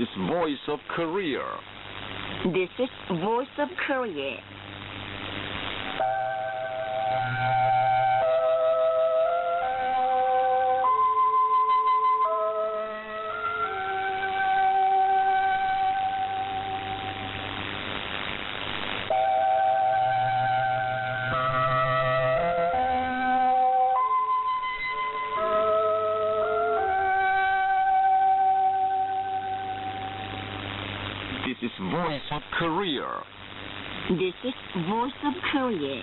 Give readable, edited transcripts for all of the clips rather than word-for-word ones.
is Voice of Korea. This is Voice of Korea. This is Voice of Korea. This is Voice of Korea.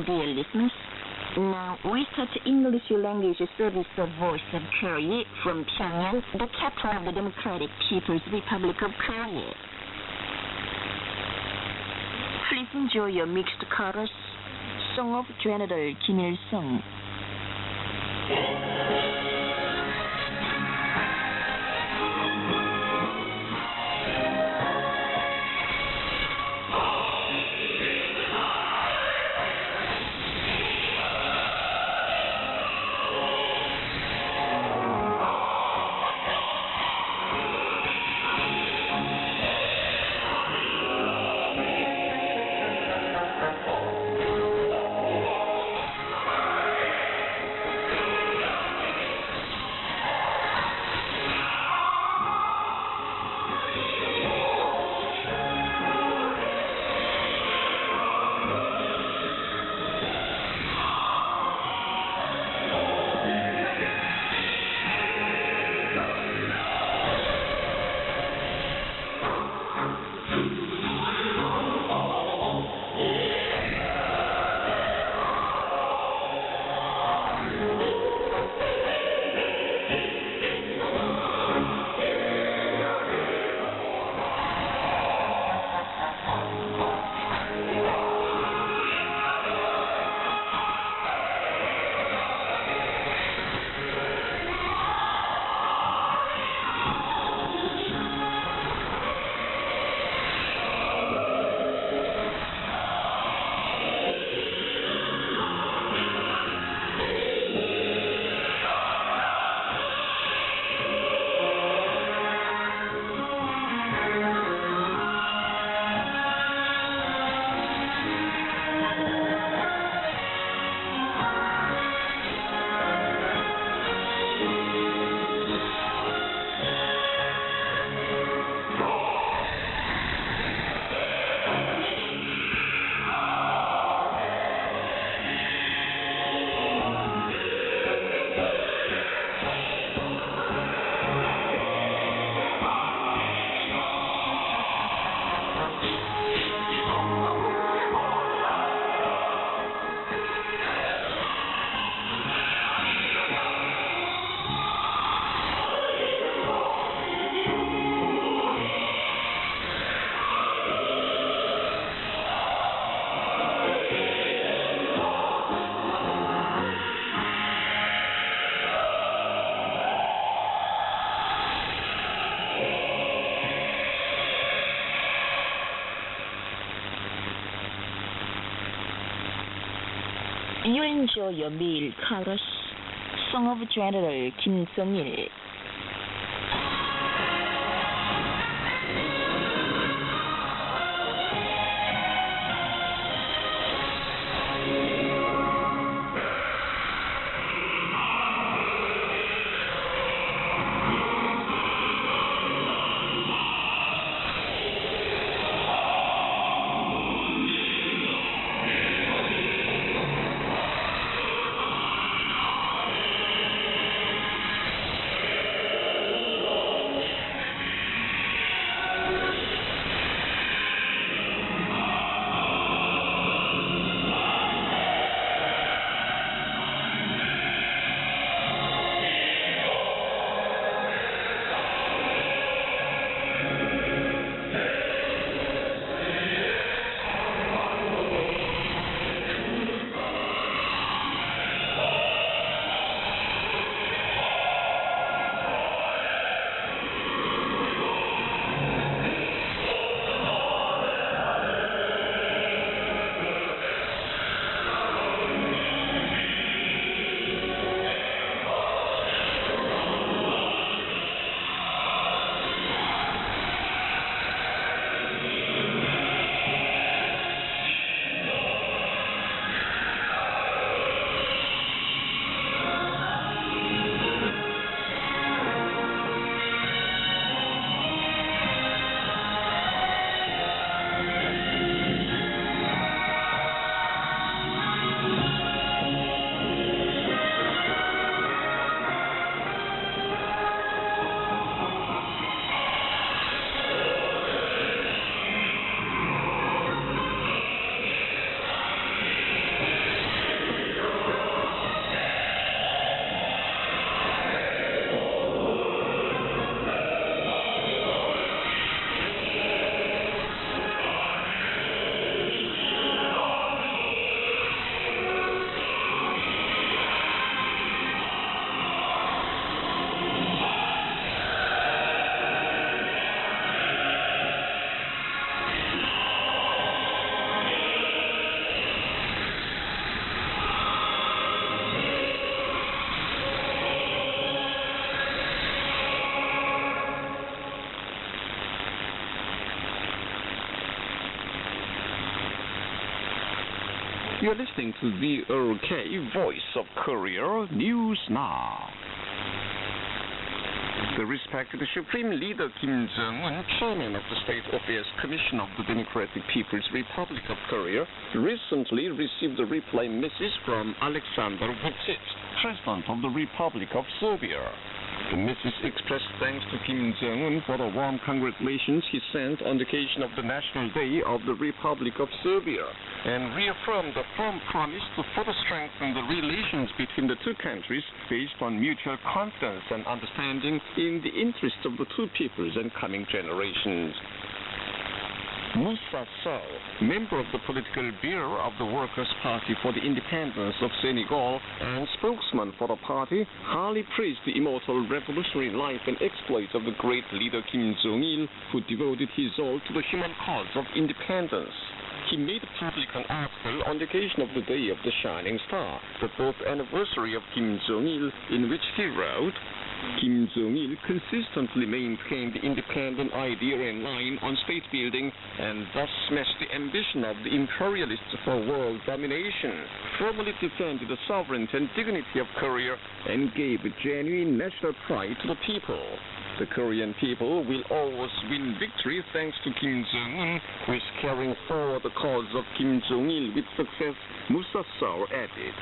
Dear listeners, now we start English language service of Voice of Korea from Pyongyang, the capital of the Democratic People's Republic of Korea. Please enjoy your mixed chorus, Song of General Kim Il-sung. Enjoy your meal, Carlos. Song of General Kim Jong-il. You're listening to DPRK, Voice of Korea, News Now. The respected Supreme Leader Kim Jong-un, Chairman of the State Affairs Commission of the Democratic People's Republic of Korea, recently received a reply message from Alexander Vučić, President of the Republic of Serbia. The message expressed thanks to Kim Jong-un for the warm congratulations he sent on the occasion of the National Day of the Republic of Serbia, and reaffirmed the firm promise to further strengthen the relations between the two countries based on mutual confidence and understanding in the interest of the two peoples and coming generations. Moussa Sow, member of the political bureau of the Workers' Party for the Independence of Senegal and spokesman for the party, highly praised the immortal revolutionary life and exploits of the great leader Kim Jong-il, who devoted his all to the human cause of independence. He made public an article on the occasion of the Day of the Shining Star, the birth anniversary of Kim Jong-il, in which he wrote, Kim Jong-il consistently maintained the independent idea and line on state building and thus smashed the ambition of the imperialists for world domination, firmly defended the sovereignty and dignity of Korea, and gave genuine national pride to the people. The Korean people will always win victory thanks to Kim Jong-un, who is carrying forward the cause of Kim Jong-il with success, Moussa Sow added.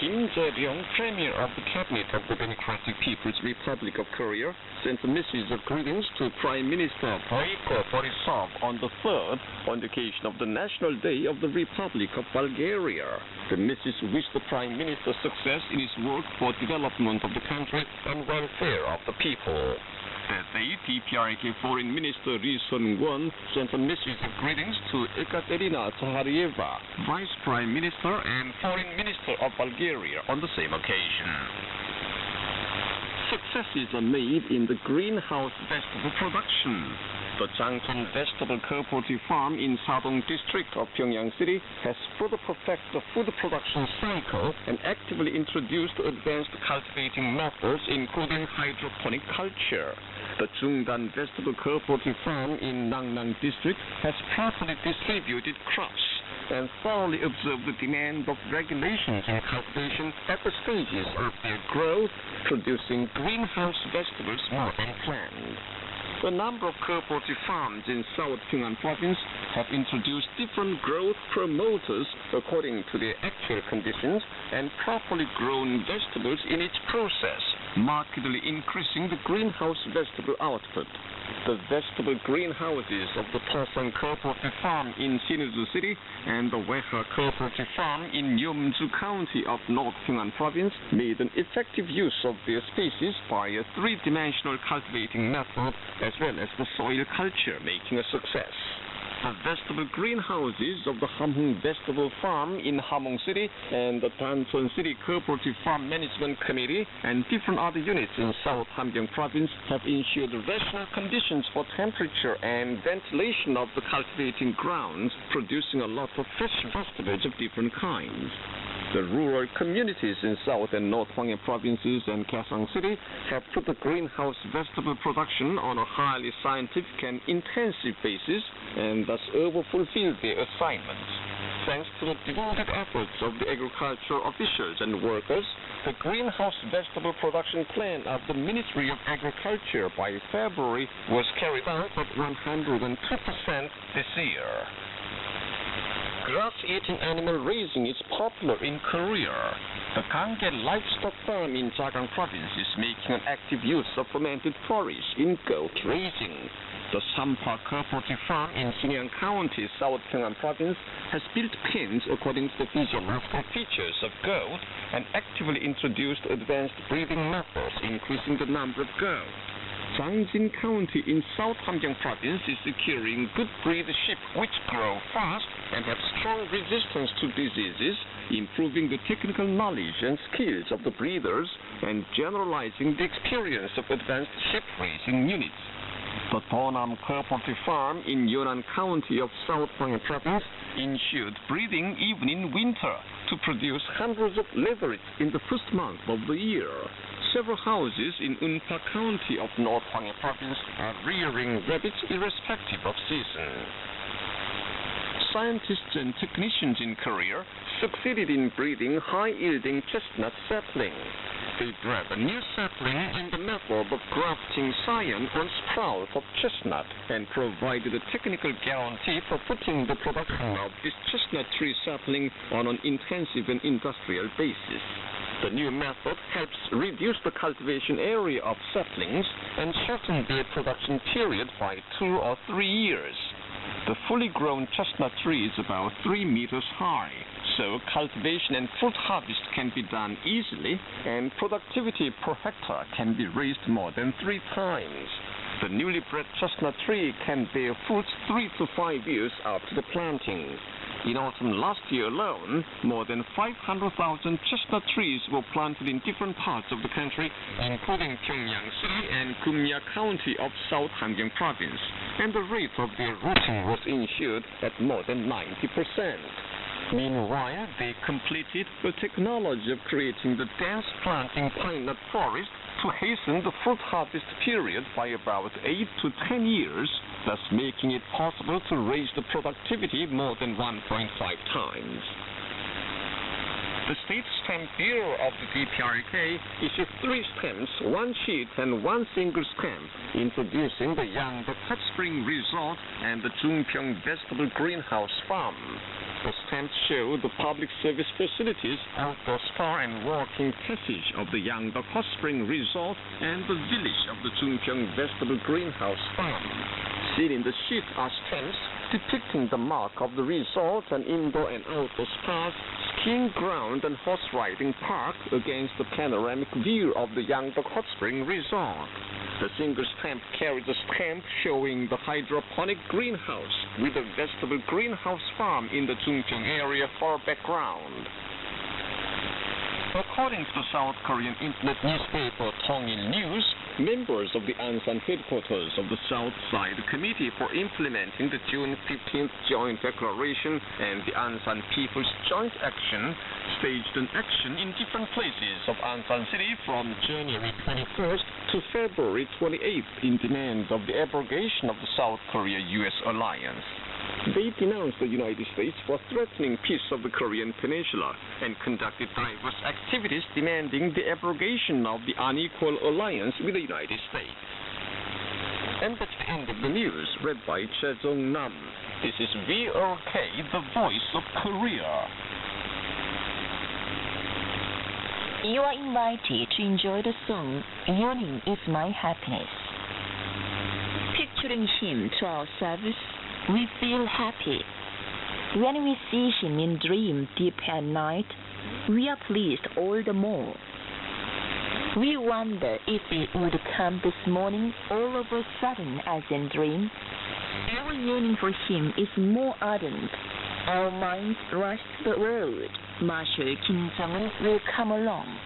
Kim Jae-byung, Premier of the Cabinet of the Democratic People's Republic of Korea, sent a message of greetings to Prime Minister Boyko Borisov on the 3rd, on the occasion of the National Day of the Republic of Bulgaria. The message wished the Prime Minister success in his work for development of the country and welfare of the people. That day, DPRK Foreign Minister Ri Sun-kwon sent a message of greetings to Ekaterina Tsaharieva, Vice Prime Minister and Foreign Minister of Bulgaria, on the same occasion. Successes are made in the greenhouse vegetable production. The Jangsan Vegetable Cooperative Farm in Sadong District of Pyongyang City has further perfected the food production cycle and actively introduced advanced cultivating methods including hydroponic culture. The Jungdan Vegetable Cooperative Farm in Nangnang District has properly distributed crops and thoroughly observed the demand of regulations in cultivation at the stages of their growth, producing greenhouse vegetables more than planned. A number of cooperative farms in South Pyongyang Province have introduced different growth promoters according to their actual conditions and properly grown vegetables in each process, markedly increasing the greenhouse vegetable output. The vegetable greenhouses of the Tosan Cooperative Farm in Sinuiju City and the Weha Cooperative Farm in Yeomju County of North Pyongyang Province made an effective use of their species by a three-dimensional cultivating method as well as the soil culture, making a success. The vegetable greenhouses of the Hamhung Vegetable Farm in Hamhung City and the Dancheon City Cooperative Farm Management Committee and different other units in South Hamgyong Province have ensured rational conditions for temperature and ventilation of the cultivating grounds, producing a lot of fresh vegetables of different kinds. The rural communities in South and North Hwanghae provinces and Gyeongsang City have put the greenhouse vegetable production on a highly scientific and intensive basis and thus over-fulfilled their assignments. Thanks to the devoted efforts of the agricultural officials and workers, the greenhouse vegetable production plan of the Ministry of Agriculture by February was carried out at 102% this year. Grass-eating animal raising is popular in Korea. The Ganggae Livestock Farm in Jagang Province is making an active use of fermented porridge in goat raising. The Sampa Cooperative Farm in Sinyang County, South Pyongyang Province, has built pens according to the physiological features of goat and actively introduced advanced breeding methods, increasing the number of goats. Jangjin County in South Hamgyong Province is securing good breed sheep which grow fast and have strong resistance to diseases, improving the technical knowledge and skills of the breeders and generalizing the experience of advanced sheep raising units. The Donam Cooperative Farm in Yunnan County of South Hwanghae Province ensured breeding even in winter to produce hundreds of leverets in the first month of the year. Several houses in Unpa County of North Hwanghae Province are rearing rabbits irrespective of season. Scientists and technicians in Korea succeeded in breeding high-yielding chestnut sapling. They bred a new sapling in the method of grafting scion on sprout of chestnut and provided a technical guarantee for putting the production of this chestnut tree sapling on an intensive and industrial basis. The new method helps reduce the cultivation area of saplings and shorten their production period by 2 or 3 years. The fully grown chestnut tree is about 3 meters high, so cultivation and fruit harvest can be done easily, and productivity per hectare can be raised more than 3 times. The newly bred chestnut tree can bear fruits 3 to 5 years after the planting. In autumn last year alone, more than 500,000 chestnut trees were planted in different parts of the country, including Pyongyang City and Gumya County of South Hamgyong Province, and the rate of their rooting was ensured at more than 90%. Meanwhile, they completed the technology of creating the dense planting pine nut forest to hasten the fruit harvest period by about 8 to 10 years, thus making it possible to raise the productivity more than 1.5 times. The State Stamp Bureau of the DPRK issued 3 stamps, 1 sheet and 1 single stamp, introducing the Yangbuk Hot Spring Resort and the Jungpyeong Vegetable Greenhouse Farm. The stamps show the public service facilities, outdoor spa and walking passage of the Yangbuk Hot Spring Resort and the village of the Jungpyeong Vegetable Greenhouse Farm. Seen in the sheet are stamps depicting the mark of the resort and indoor and outdoor spas, skiing ground and horse riding park against the panoramic view of the Yangbuk Hot Spring Resort. The single stamp carries a stamp showing the hydroponic greenhouse with a vegetable greenhouse farm in the Jungpyeong area for background. According to the South Korean internet newspaper Tongil News, members of the Ansan headquarters of the South Side Committee for Implementing the June 15th Joint Declaration and the Ansan People's Joint Action staged an action in different places of Ansan City from January 21st to February 28th in demand of the abrogation of the South Korea-US alliance. They denounced the United States for threatening peace of the Korean Peninsula and conducted diverse activities demanding the abrogation of the unequal alliance with the United States. And that's the end of the news, read by Chejong Nam. This is DPRK, the voice of Korea. You are invited to enjoy the song Yearning is My Happiness. Picturing him to our service, we feel happy. When we see him in dream deep at night, we are pleased all the more. We wonder if it would come this morning all of a sudden as in dream. Our yearning for him is more ardent. Our minds rush to the road. Marshal Kim Jong-un will come along.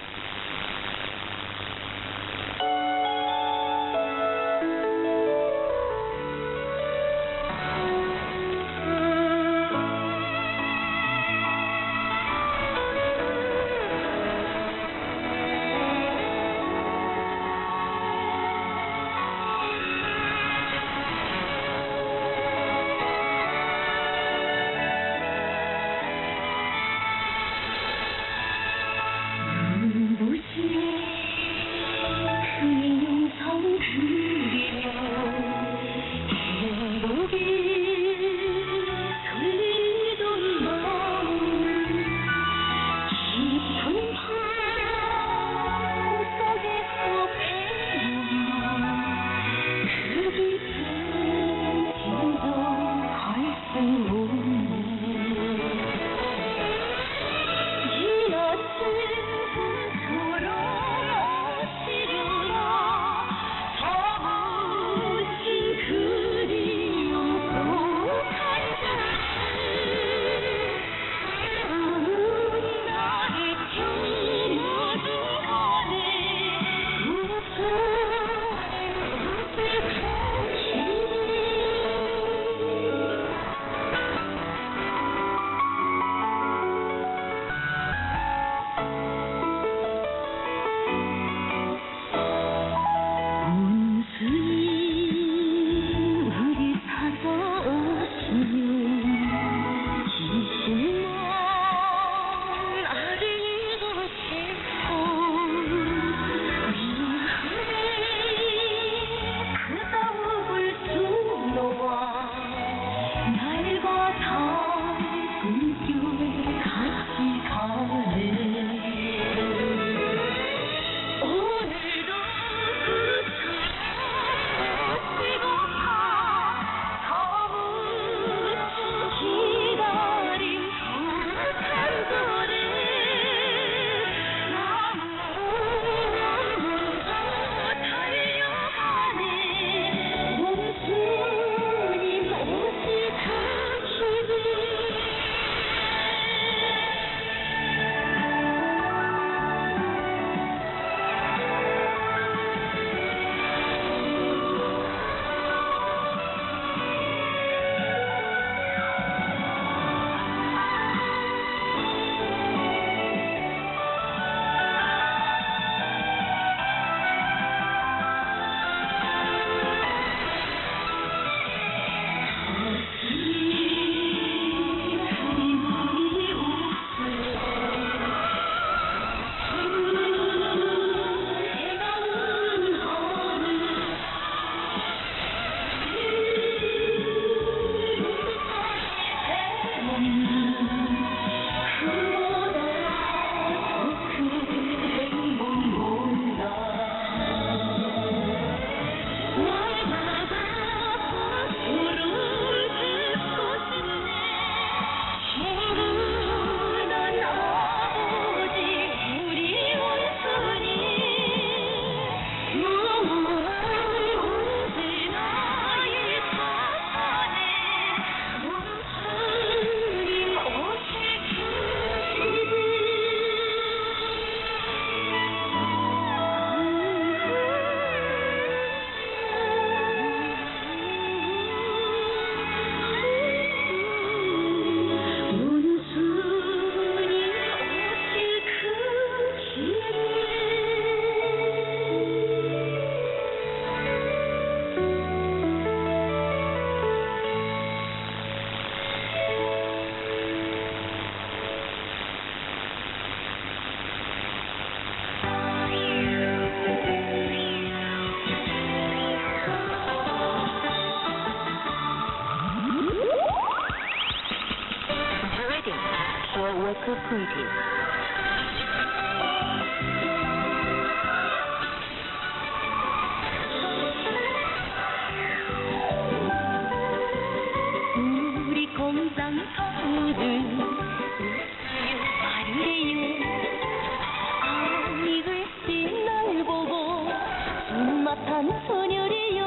못한 소녀래요.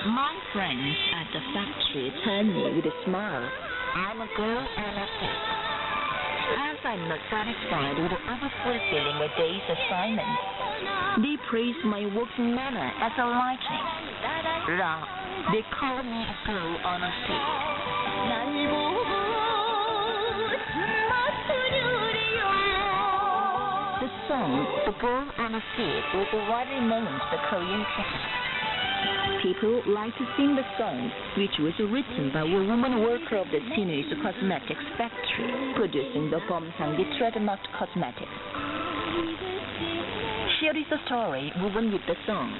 My friends at the factory turned me with a smile. I'm a girl and a kid. As I'm not satisfied with overfulfilling a day's assignment, they praise my working manner as a lightning. They call me a girl on a seat. The song, The Girl on a Seat, was widely known to the Korean people. People like to sing the song, which was written by a woman worker of the Sinu's cosmetics factory, producing the Bomsanggi trademarked cosmetics. Here is the story woven with the song.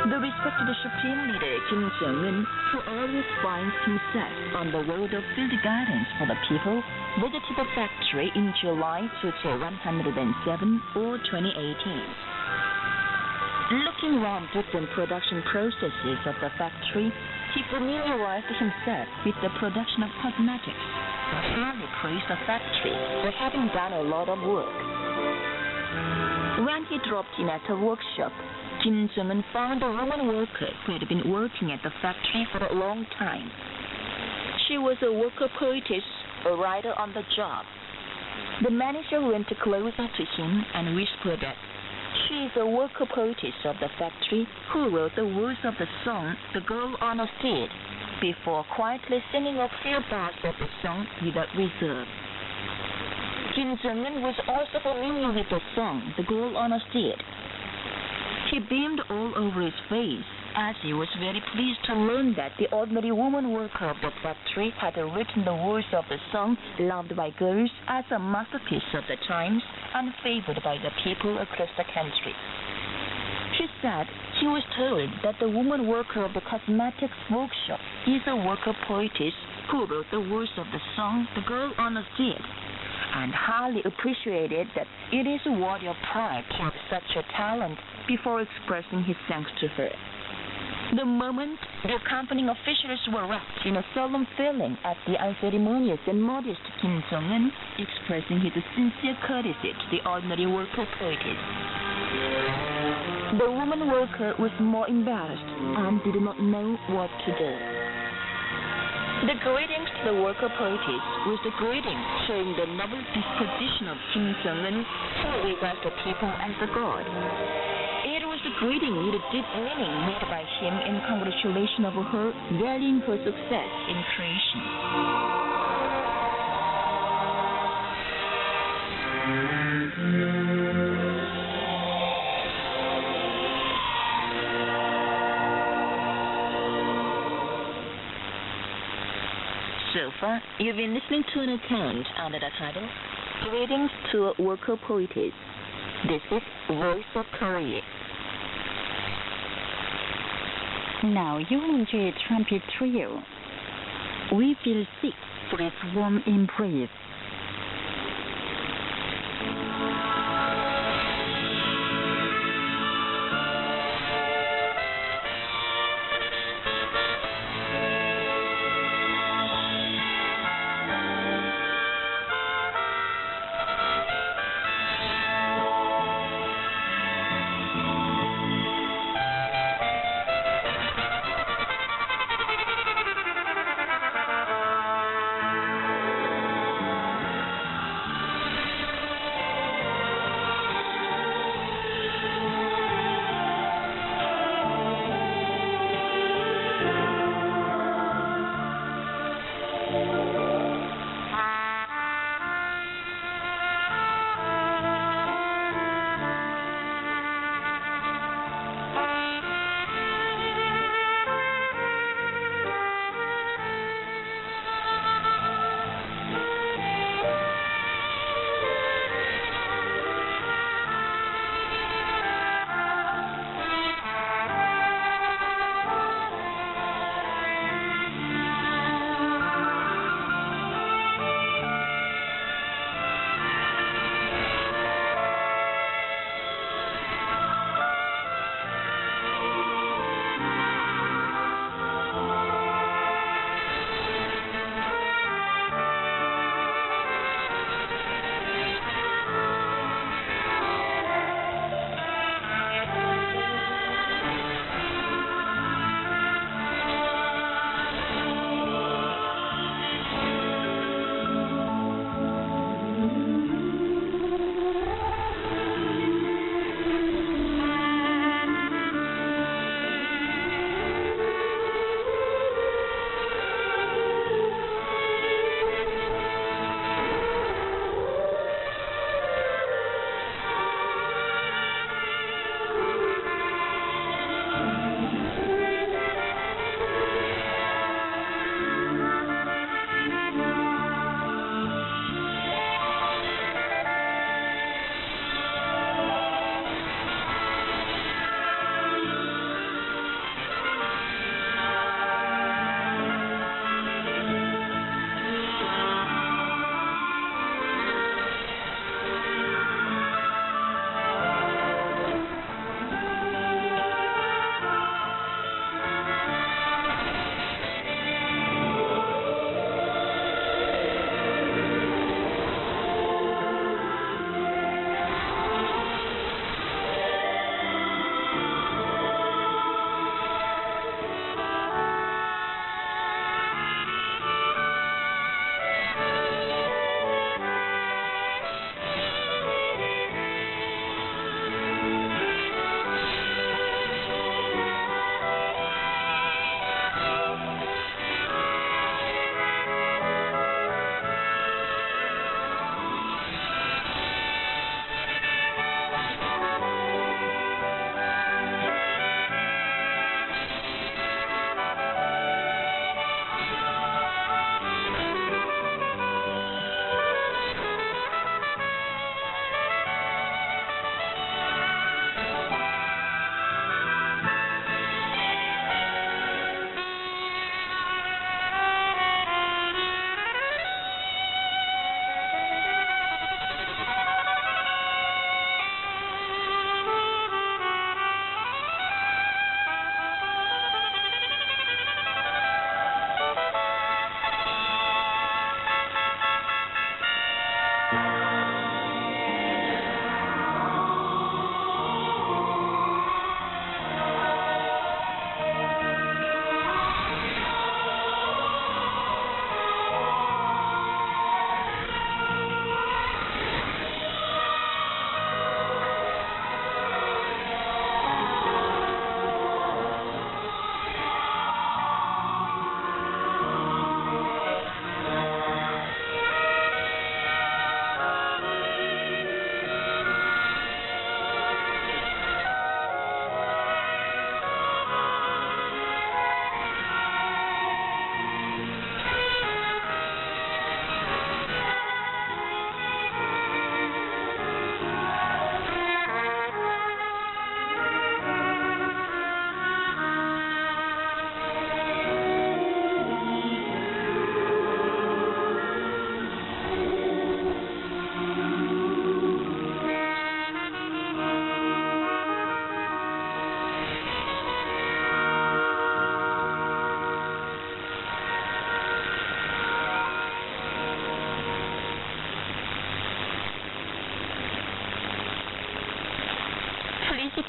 The respected Supreme Leader Kim Jong-un, who always finds himself on the road of field gardens for the people, visited the factory in July 2107 or 2018. Looking around different production processes of the factory, he familiarized himself with the production of cosmetics and highly praised the factory for having done a lot of work. When he dropped in at the workshop, Kim Jong-un found a woman worker who had been working at the factory for a long time. She was a worker poetess, a writer on the job. The manager went closer to him and whispered that she is a worker poetess of the factory who wrote the words of the song The Girl on a Seat before quietly singing a few bars of the song without reserve. Kim Jong-un was also familiar with the song The Girl on a Seat. He beamed all over his face as he was very pleased to learn that the ordinary woman worker of the factory had written the words of the song loved by girls as a masterpiece of the times and favored by the people across the country. She said she was told that the woman worker of the cosmetics workshop is a worker poetess who wrote the words of the song The Girl on a Seat, and highly appreciated that it is worthy of pride to have such a talent before expressing his thanks to her. The moment the accompanying officials were wrapped in a solemn feeling at the unceremonious and modest Kim Jong-un, expressing his sincere courtesy to the ordinary worker poetess. The woman worker was more embarrassed and did not know what to do. The greetings to the worker poetess was the greeting showing the noble disposition of Kim Jong-un, who regards the people as a god. It was the greeting with a deep meaning made by him in congratulation of her, valuing her success in creation. So far, you've been listening to an account under the title Greetings to a Worker Poetess. This is Voice of Korea. Now you will enjoy a trumpet trio. We feel sick for its warm embrace.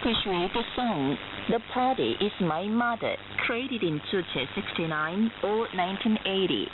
appreciate the song The Party Is My Mother, created in 1969 or 1980.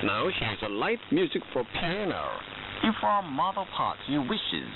Now she has a light music for piano, if our mother party wishes.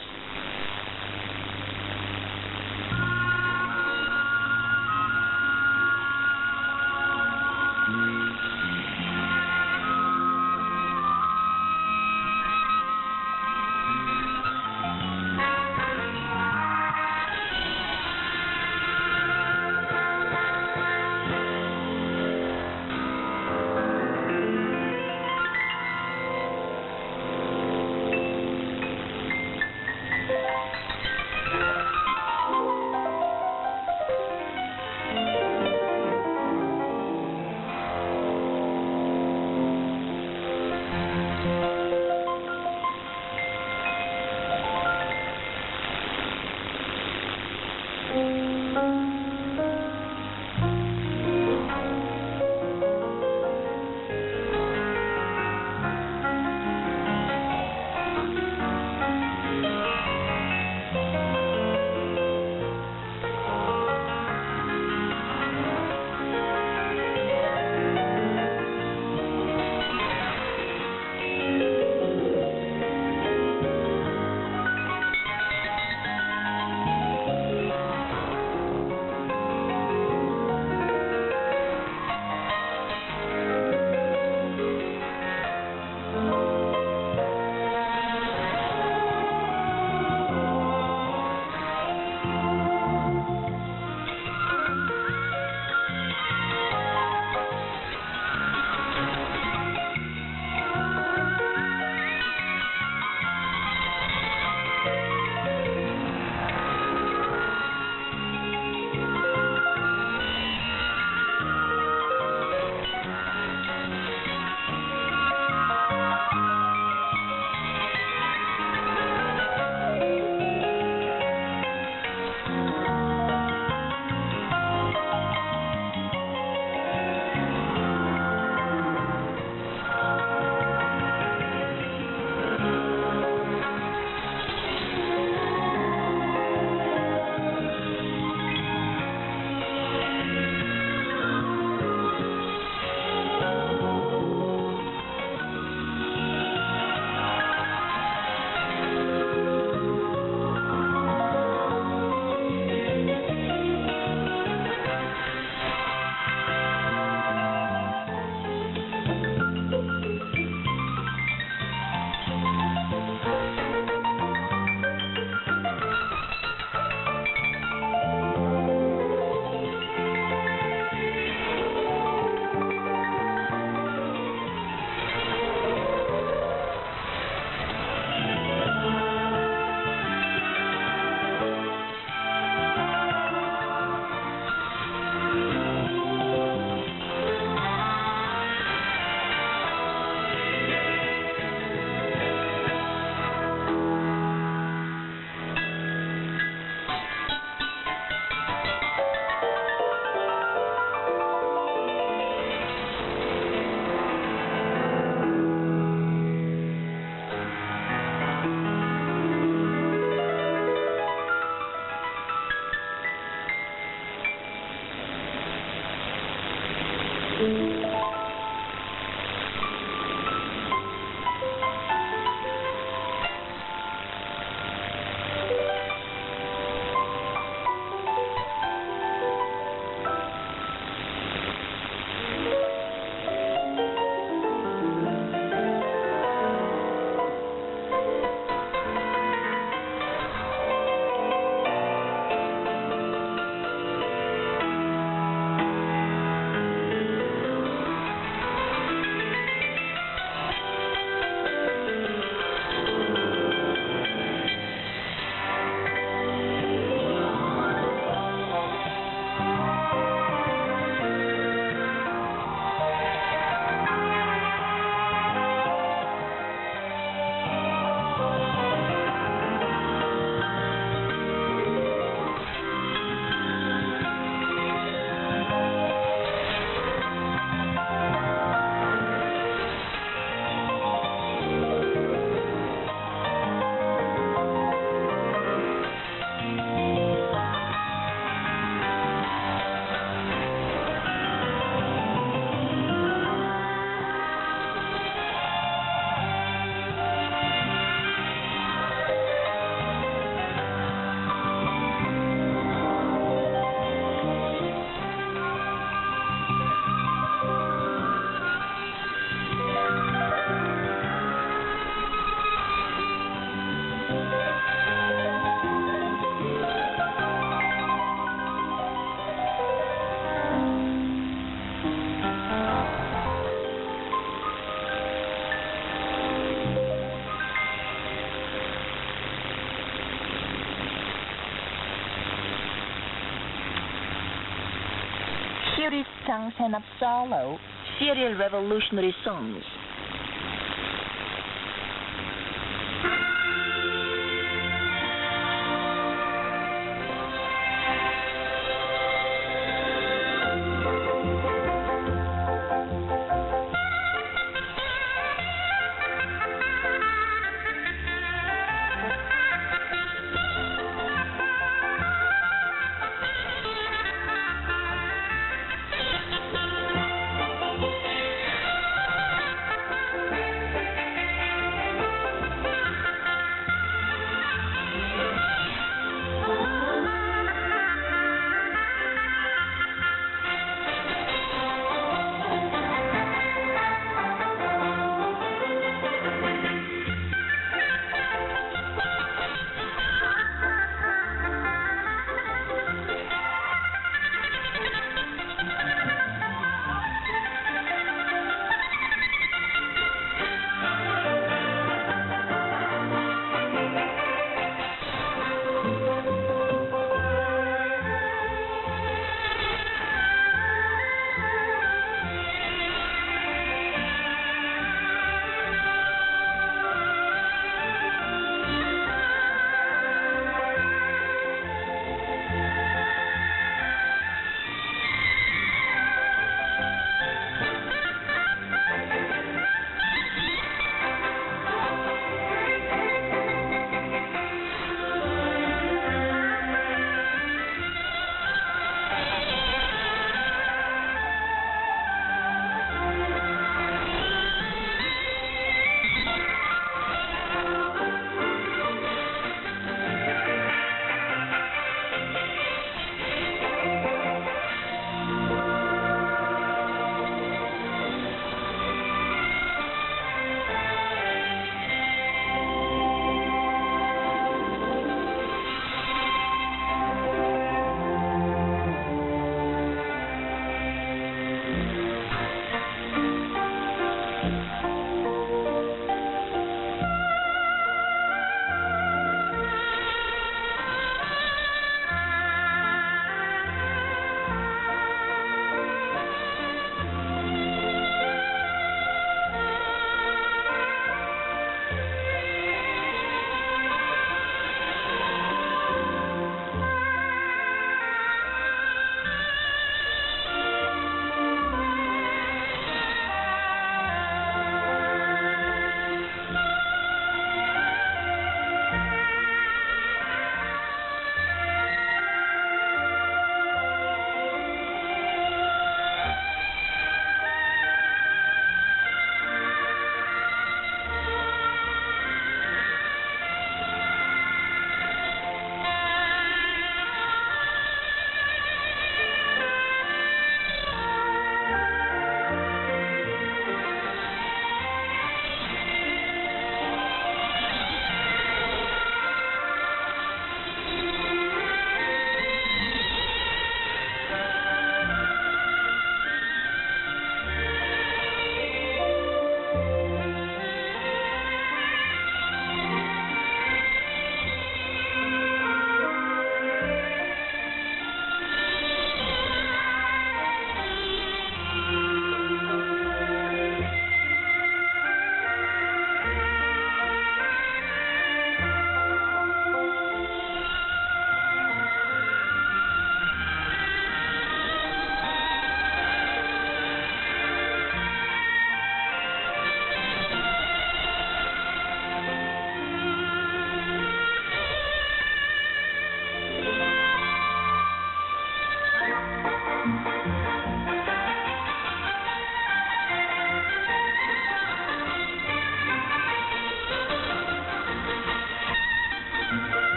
Here is Tangsen of Solo, serial revolutionary songs.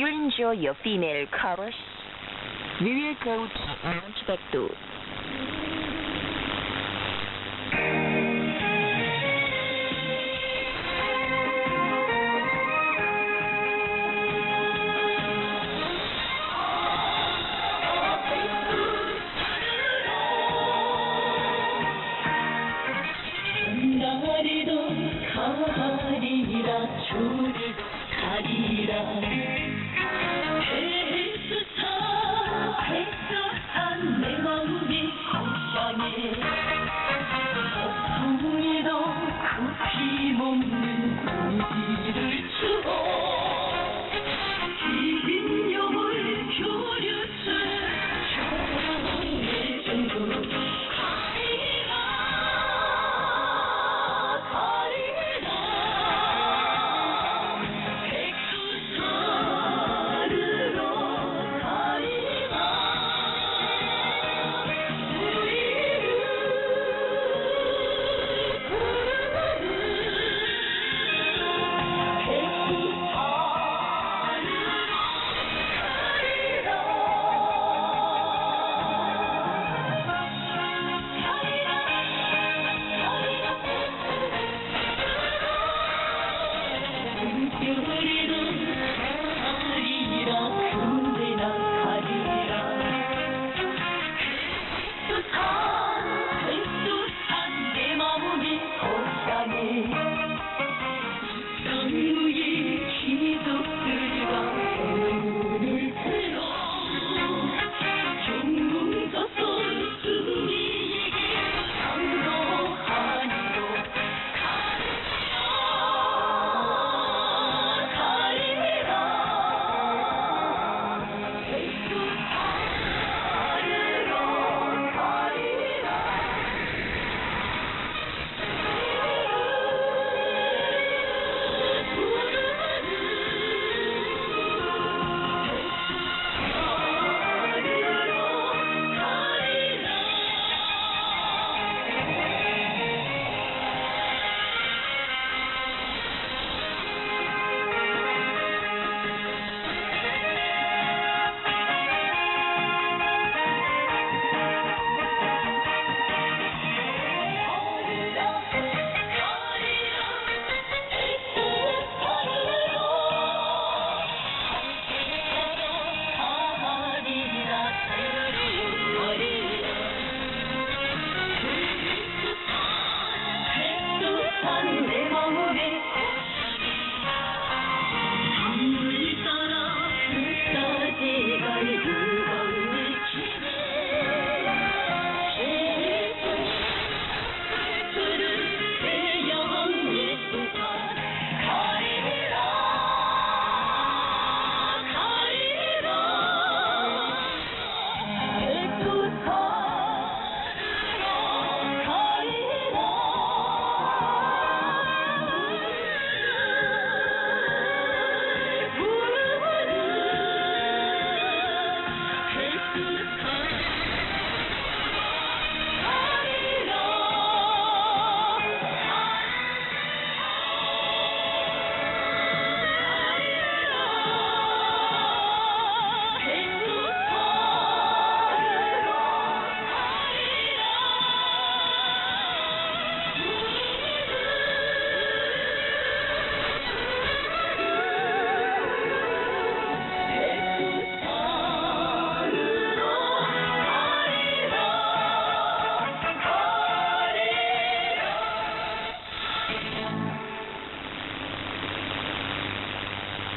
enjoy your female chorus, we will go to Mount Baekdu.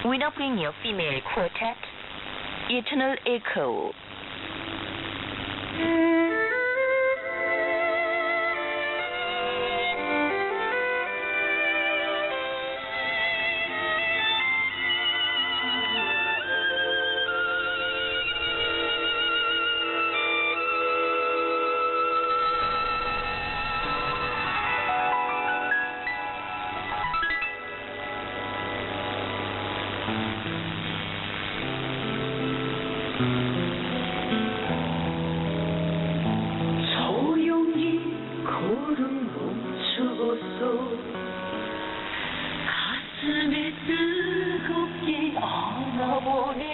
We now bring your female quartet, Eternal Echo. 가슴에 뜨겁게 안아보니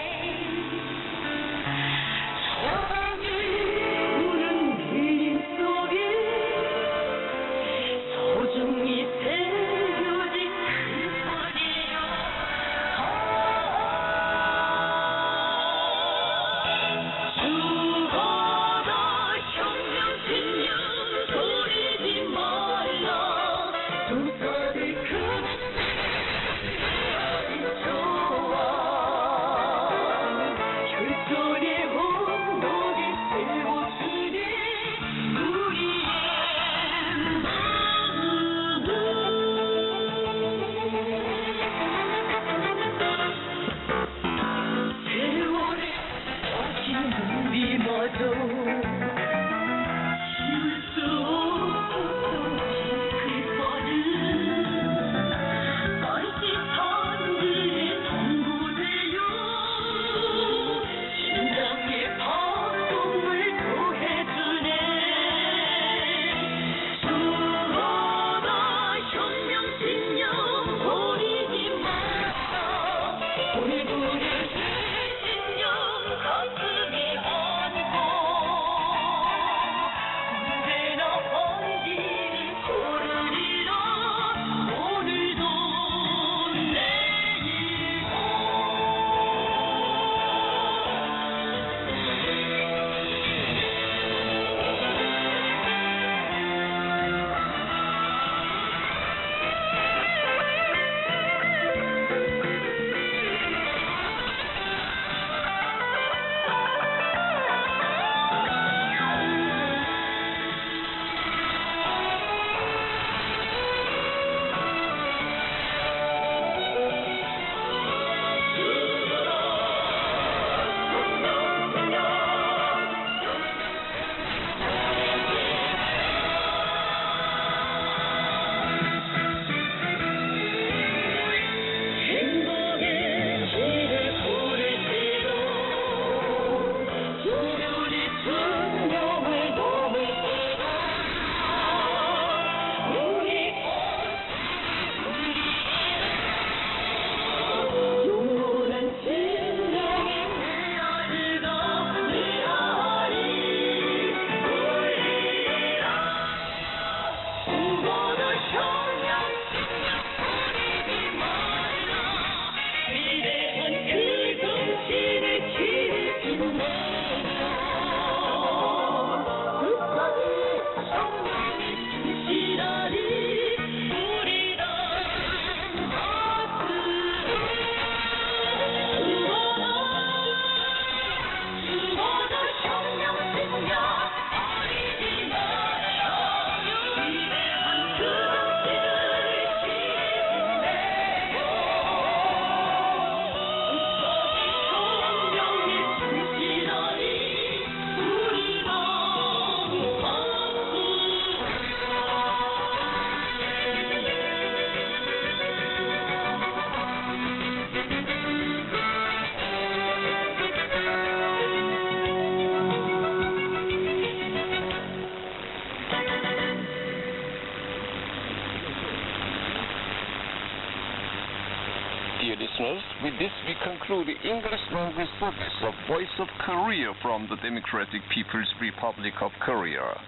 this we conclude the English language service of Voice of Korea from the Democratic People's Republic of Korea.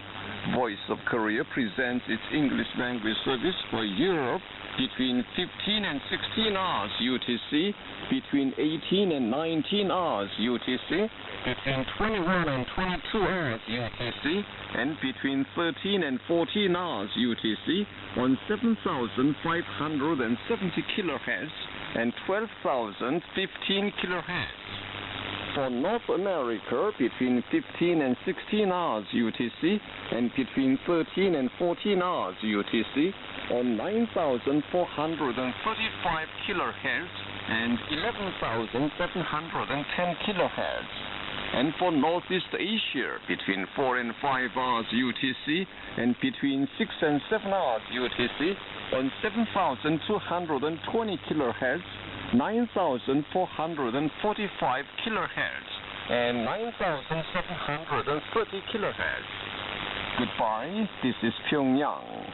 Voice of Korea presents its English language service for Europe between 15 and 16 hours UTC, between 18 and 19 hours UTC, between 21 and 22 hours UTC, and between 13 and 14 hours UTC on 7,570 kHz and 12,015 kHz. For North America, between 15 and 16 hours UTC and between 13 and 14 hours UTC on 9,435 kHz and 11,710 kHz. And for Northeast Asia, between 4 and 5 hours UTC and between 6 and 7 hours UTC on 7,220 kHz, 9,445 kHz, and 9,730 kHz. Goodbye, this is Pyongyang.